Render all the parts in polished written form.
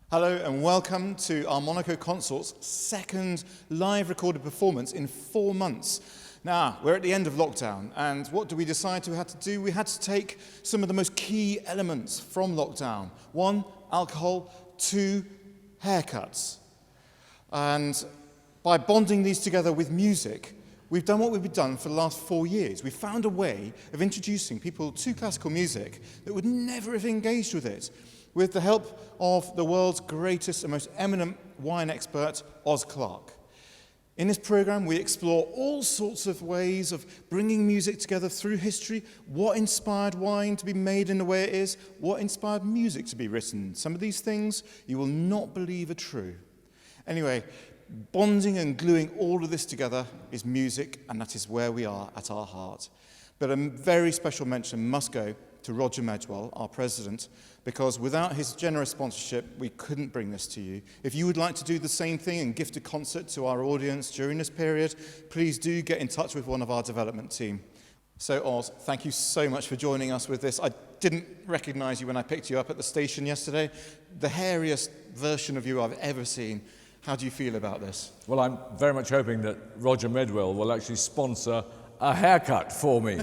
Hello and welcome to Armonico Consort's second live recorded performance in 4 months. Now, we're at the end of lockdown, and what do we decide we had to do? We had to take some of the most key elements from lockdown. 1, alcohol, 2, haircuts. And by bonding these together with music, we've done what we've done for the last 4 years. We found a way of introducing people to classical music that would never have engaged with it, with the help of the world's greatest and most eminent wine expert, Oz Clarke. In this program, we explore all sorts of ways of bringing music together through history, what inspired wine to be made in the way it is, what inspired music to be written. Some of these things you will not believe are true. Anyway, bonding and gluing all of this together is music, and that is where we are at our heart. But a very special mention must go to Roger Medwell, our president, because without his generous sponsorship, we couldn't bring this to you. If you would like to do the same thing and gift a concert to our audience during this period, please do get in touch with one of our development team. So Oz, thank you so much for joining us with this. I didn't recognize you when I picked you up at the station yesterday. The hairiest version of you I've ever seen. How do you feel about this? Well, I'm very much hoping that Roger Medwell will actually sponsor a haircut for me.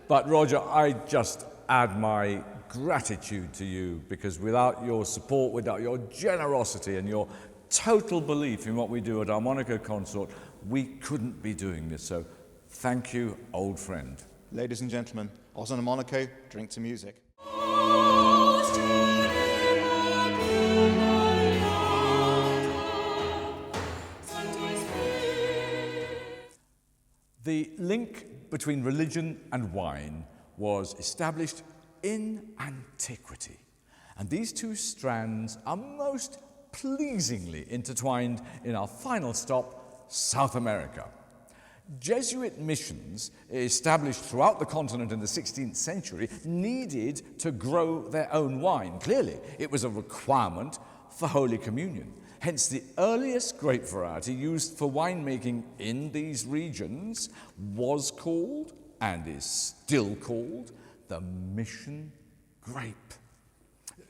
But Roger, I just add my gratitude to you, because without your support, without your generosity and your total belief in what we do at Armonico Consort, we couldn't be doing this. So thank you, old friend. Ladies and gentlemen, Oz Armonico Drink to music. The link between religion and wine was established in antiquity, and these two strands are most pleasingly intertwined in our final stop, South America. Jesuit missions established throughout the continent in the 16th century needed to grow their own wine. Clearly, it was a requirement for Holy Communion. Hence, the earliest grape variety used for winemaking in these regions was called, and is still called, the mission grape.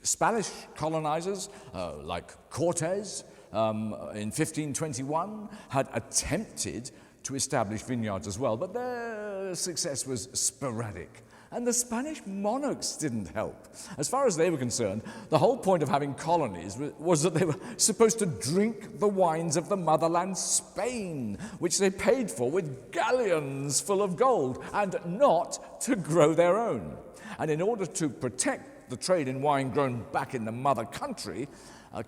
Spanish colonizers like Cortes in 1521 had attempted to establish vineyards as well, but their success was sporadic. And the Spanish monarchs didn't help. As far as they were concerned, the whole point of having colonies was that they were supposed to drink the wines of the motherland Spain, which they paid for with galleons full of gold, and not to grow their own. And in order to protect the trade in wine grown back in the mother country,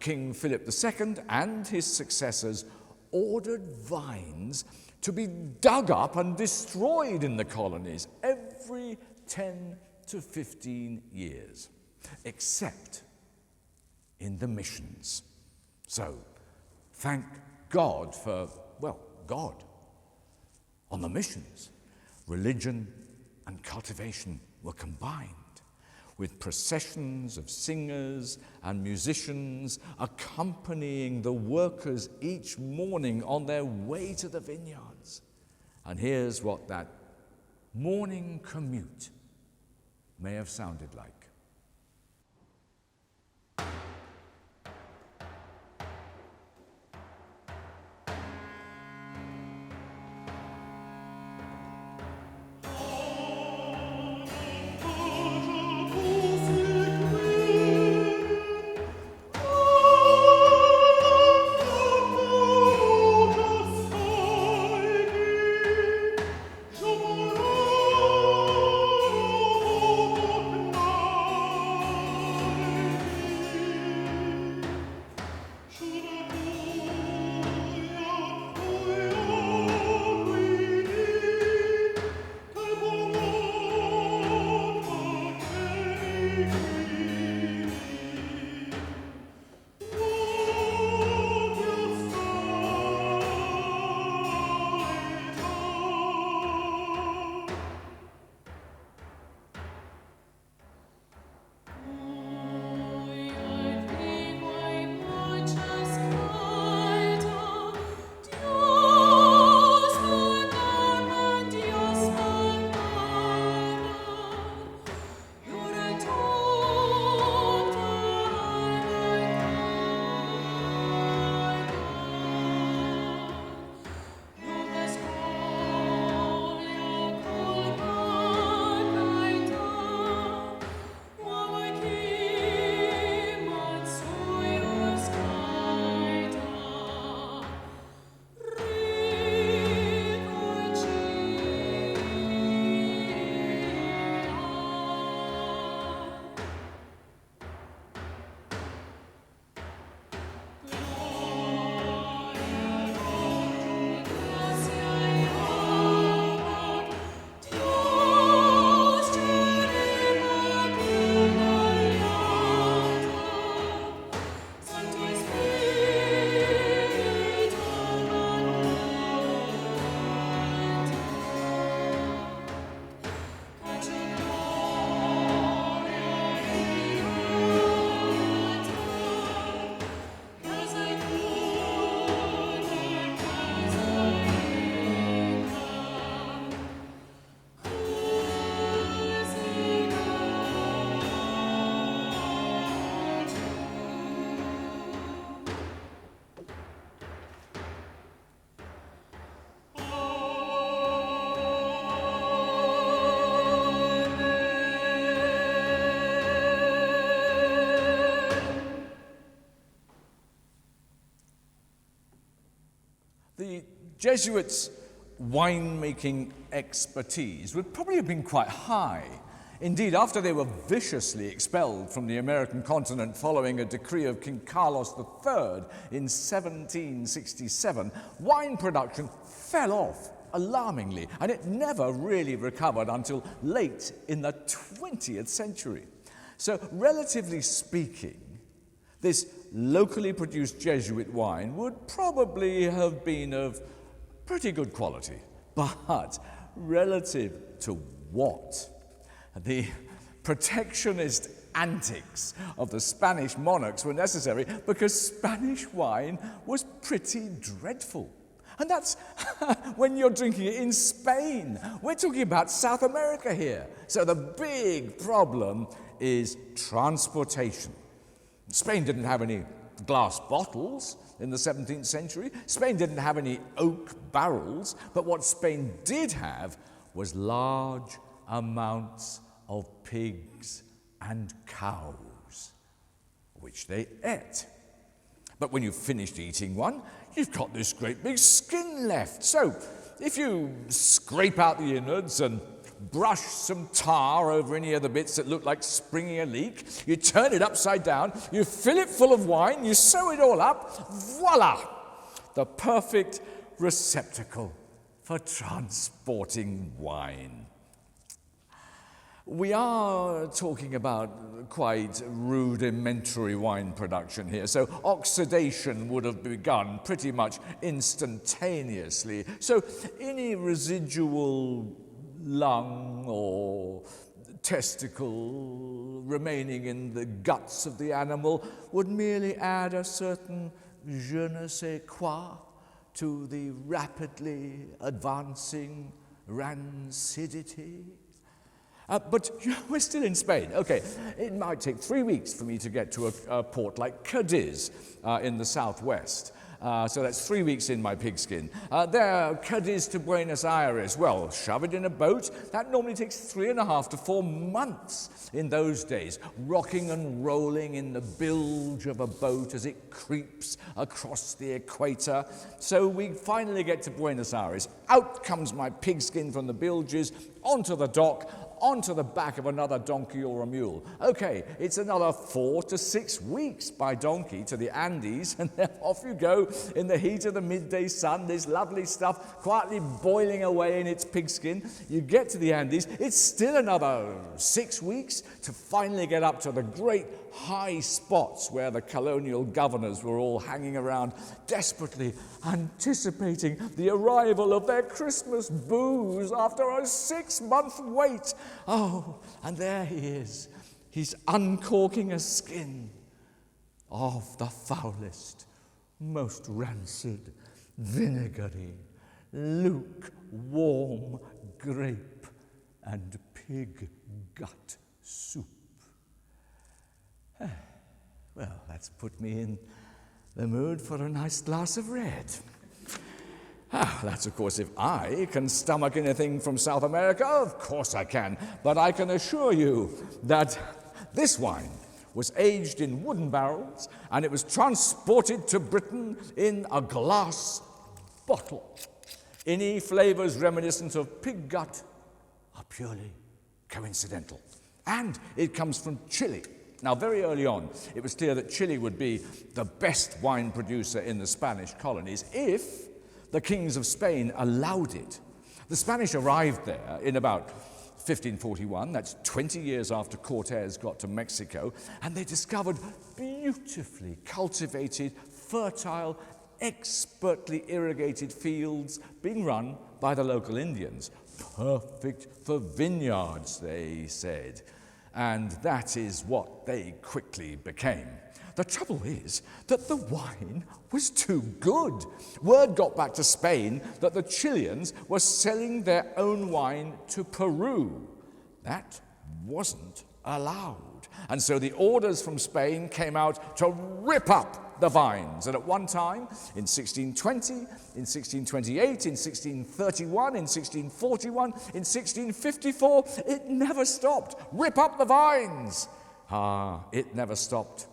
King Philip II and his successors ordered vines to be dug up and destroyed in the colonies every 10 to 15 years, except in the missions. So, thank God for, well, God. On the missions, religion and cultivation were combined, with processions of singers and musicians accompanying the workers each morning on their way to the vineyards. And here's what that morning commute may have sounded like. Oh, Jesuits' winemaking expertise would probably have been quite high. Indeed, after they were viciously expelled from the American continent following a decree of King Carlos III in 1767, wine production fell off alarmingly, and it never really recovered until late in the 20th century. So, relatively speaking, this locally produced Jesuit wine would probably have been of pretty good quality. But relative to what? The protectionist antics of the Spanish monarchs were necessary because Spanish wine was pretty dreadful. And that's when you're drinking it in Spain. We're talking about South America here. So the big problem is transportation. Spain didn't have any glass bottles in the 17th century. Spain didn't have any oak barrels. But what Spain did have was large amounts of pigs and cows, which they ate. But when you've finished eating one, you've got this great big skin left. So if you scrape out the innards and brush some tar over any of the bits that look like springing a leak, you turn it upside down, you fill it full of wine, you sew it all up, voila! The perfect receptacle for transporting wine. We are talking about quite rudimentary wine production here, so oxidation would have begun pretty much instantaneously. So any residual lung or testicle remaining in the guts of the animal would merely add a certain je ne sais quoi to the rapidly advancing rancidity. But we're still in Spain. Okay, it might take 3 weeks for me to get to a port like Cadiz in the southwest. So that's 3 weeks in my pigskin. There, Cadiz to Buenos Aires. Well, shove it in a boat. That normally takes 3.5 to 4 months in those days, rocking and rolling in the bilge of a boat as it creeps across the equator. So we finally get to Buenos Aires. Out comes my pigskin from the bilges, onto the dock, onto the back of another donkey or a mule. Okay, it's another 4 to 6 weeks by donkey to the Andes, and then off you go in the heat of the midday sun, this lovely stuff quietly boiling away in its pigskin. You get to the Andes, it's still another 6 weeks to finally get up to the great high spots where the colonial governors were all hanging around, desperately anticipating the arrival of their Christmas booze after a 6-month wait. Oh, and there he is. He's uncorking a skin of the foulest, most rancid, vinegary, lukewarm grape and pig gut soup. Well, that's put me in the mood for a nice glass of red. That's, of course, if I can stomach anything from South America. Of course I can. But I can assure you that this wine was aged in wooden barrels and it was transported to Britain in a glass bottle. Any flavors reminiscent of pig gut are purely coincidental. And it comes from Chile. Now, very early on, it was clear that Chile would be the best wine producer in the Spanish colonies if the kings of Spain allowed it. The Spanish arrived there in about 1541, that's 20 years after Cortez got to Mexico, and they discovered beautifully cultivated, fertile, expertly irrigated fields being run by the local Indians. Perfect for vineyards, they said. And that is what they quickly became. The trouble is that the wine was too good. Word got back to Spain that the Chileans were selling their own wine to Peru. That wasn't allowed. And so the orders from Spain came out to rip up the vines. And at one time, in 1620, in 1628, in 1631, in 1641, in 1654, it never stopped. Rip up the vines. It never stopped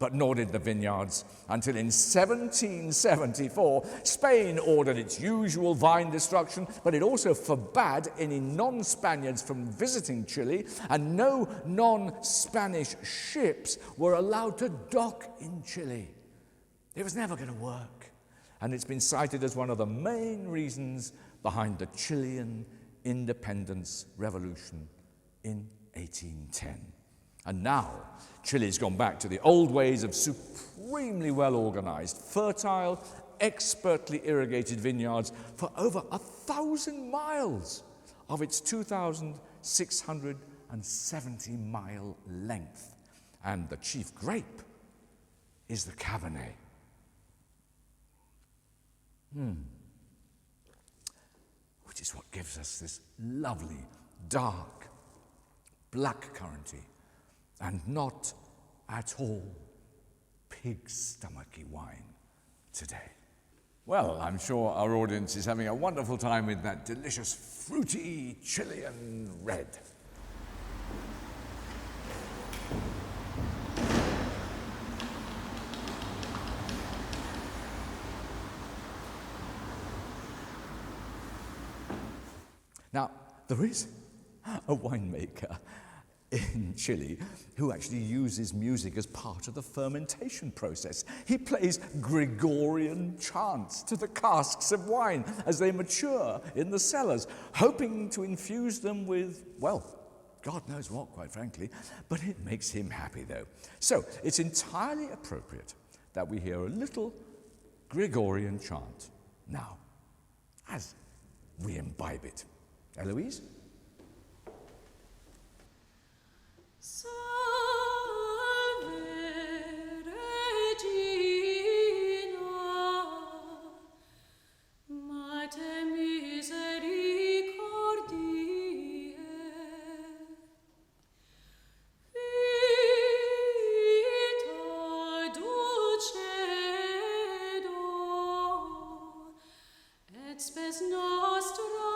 But nor did the vineyards, until in 1774, Spain ordered its usual vine destruction, but it also forbade any non-Spaniards from visiting Chile, and no non-Spanish ships were allowed to dock in Chile. It was never going to work, and it's been cited as one of the main reasons behind the Chilean independence revolution in 1810. And now, Chile's gone back to the old ways of supremely well-organized, fertile, expertly irrigated vineyards for over 1,000 miles of its 2,670-mile length. And the chief grape is the Cabernet. Which is what gives us this lovely, dark, black curranty, and not at all pig-stomachy wine today. Well, I'm sure our audience is having a wonderful time with that delicious, fruity Chilean red. Now, there is a winemaker in Chile who actually uses music as part of the fermentation process. He plays Gregorian chants to the casks of wine as they mature in the cellars, hoping to infuse them with, well, God knows what, quite frankly, but it makes him happy, though. So it's entirely appropriate that we hear a little Gregorian chant now, as we imbibe it. Eloise? Salve Regina, Mater misericordiae, vita dulcedo, et spes nostra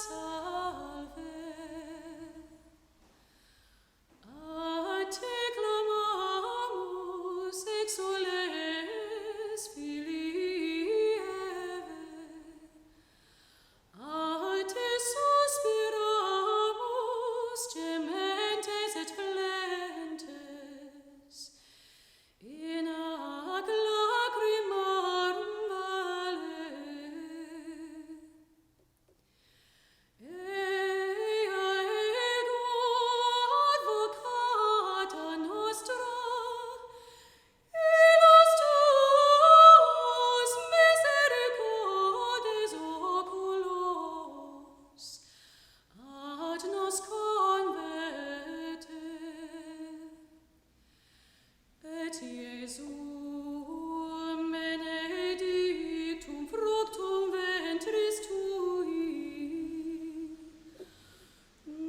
salve. A te clamamus, exules filii Eve. A te suspiramus, gementes et flentes, in ac lacrimarum vale. Ea ego advocata nostra, illos tuos misericordes oculos, ad nos converte. Et Iesum benedictum fructum ventris tui,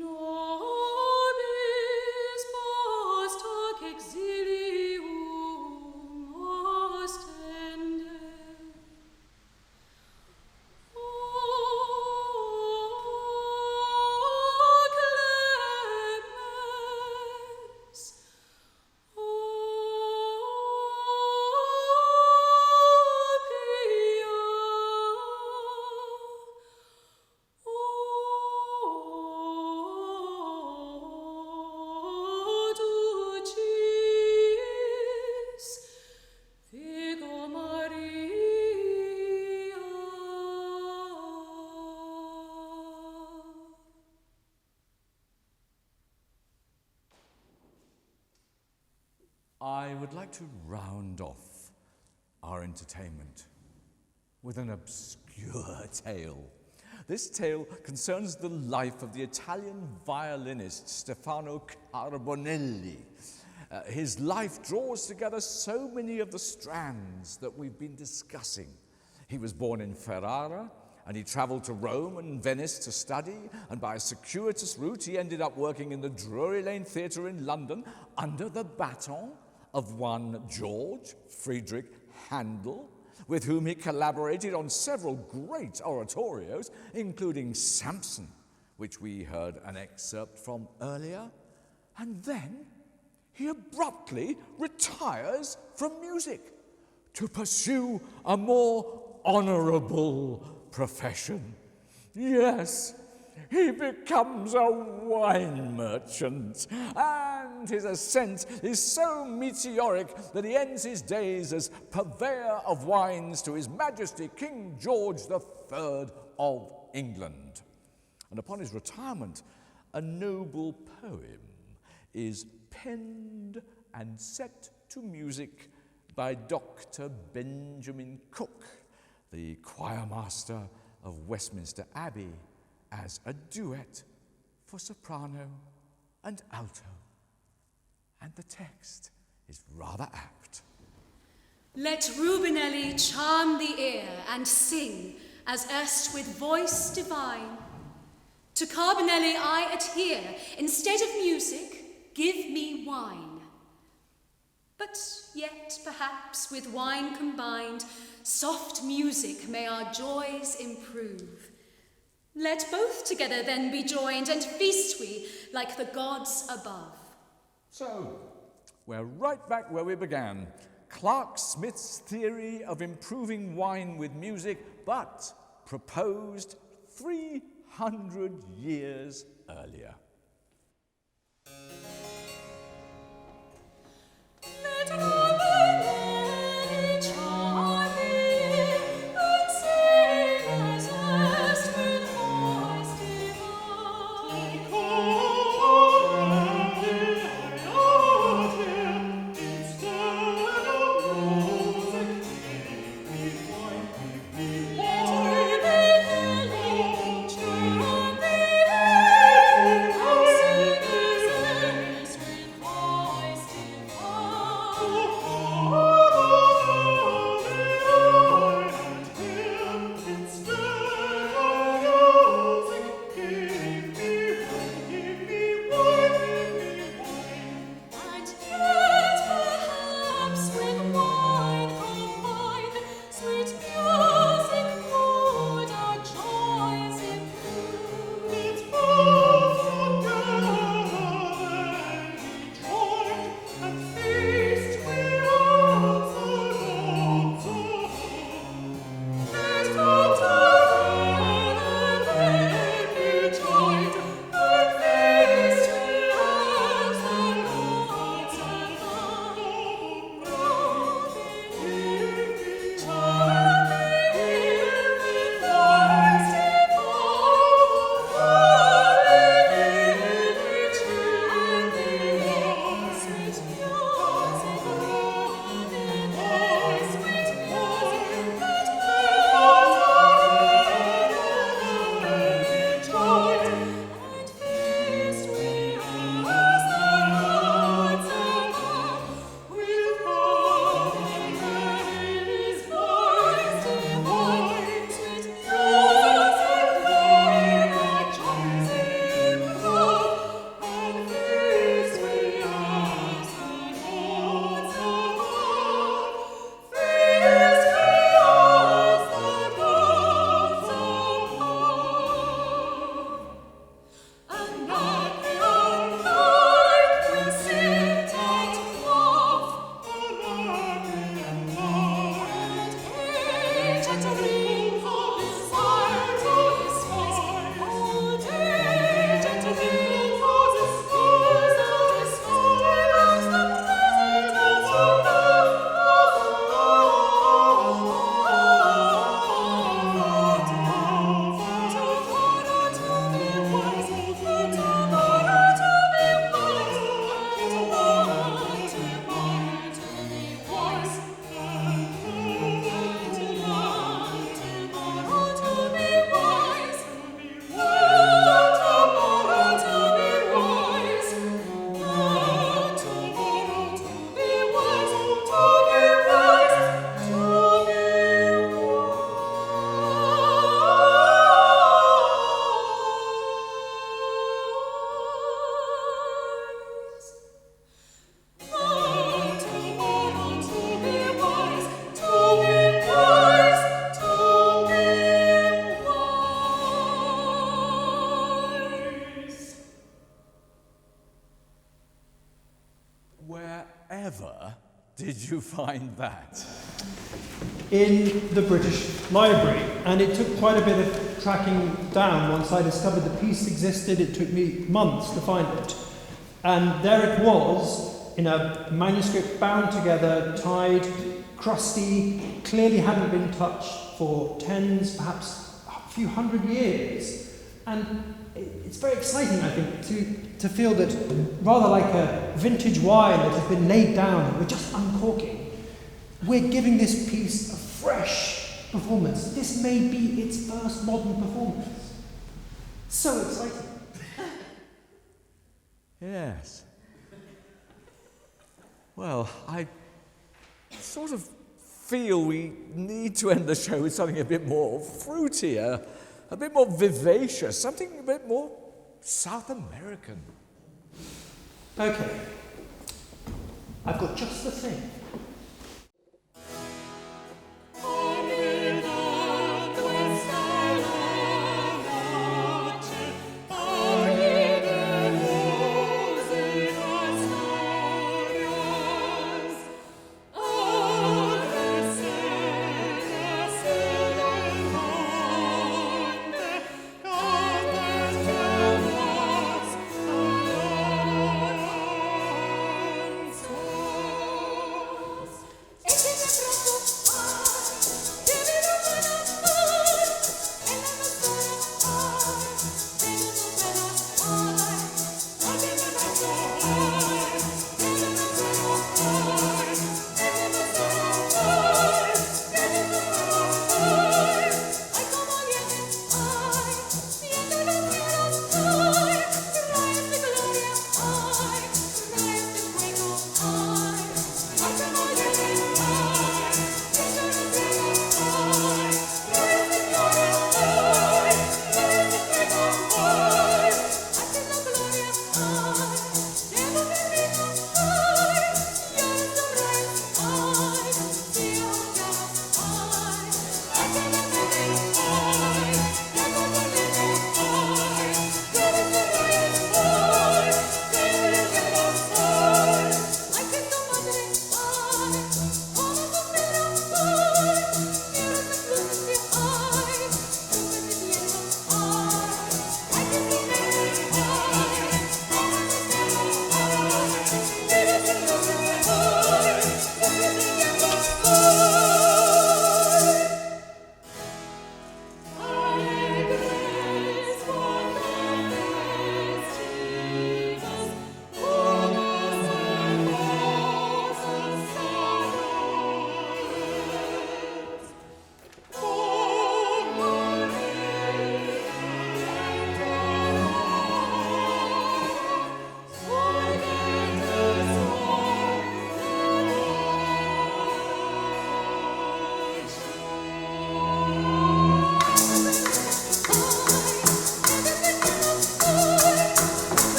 nobis post hoc exilium ostende. O clemens, O pia, O ducis, Virgo Maria. I would like to round off our entertainment with an obscure tale. This tale concerns the life of the Italian violinist Stefano Carbonelli. His life draws together so many of the strands that we've been discussing. He was born in Ferrara, and he traveled to Rome and Venice to study, and by a circuitous route he ended up working in the Drury Lane Theatre in London under the baton of one George Friedrich Handel, with whom he collaborated on several great oratorios, including Samson, which we heard an excerpt from earlier. And then he abruptly retires from music to pursue a more honourable profession. Yes, he becomes a wine merchant, and his ascent is so meteoric that he ends his days as purveyor of wines to His Majesty King George III of England. And upon his retirement, a noble poem is penned and set to music by Dr. Benjamin Cook, the choirmaster of Westminster Abbey, as a duet for soprano and alto. And the text is rather apt. Let Rubinelli charm the ear and sing as erst with voice divine. To Carbonelli I adhere, instead of music, give me wine. But yet, perhaps, with wine combined, soft music may our joys improve. Let both together then be joined, and feast we like the gods above. So, we're right back where we began. Clark Smith's theory of improving wine with music, but proposed 300 years earlier. Let Rubinelli charm the ear and sing as erst with voice divine. Let Rubinelli charm the ear ever did you find that? In the British Library, and it took quite a bit of tracking down. Once I discovered the piece existed, it took me months to find it. And there it was, in a manuscript bound together, tied, crusty, clearly hadn't been touched for tens, perhaps a few hundred years. And it's very exciting, I think, to feel that rather like a vintage wine that has been laid down and we're just uncorking, we're giving this piece a fresh performance. This may be its first modern performance. So exciting. Yes. Well, I sort of feel we need to end the show with something a bit more fruitier, a bit more vivacious, something a bit more South American. Okay. I've got just the thing.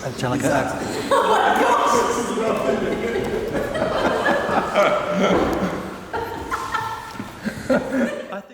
Angelica.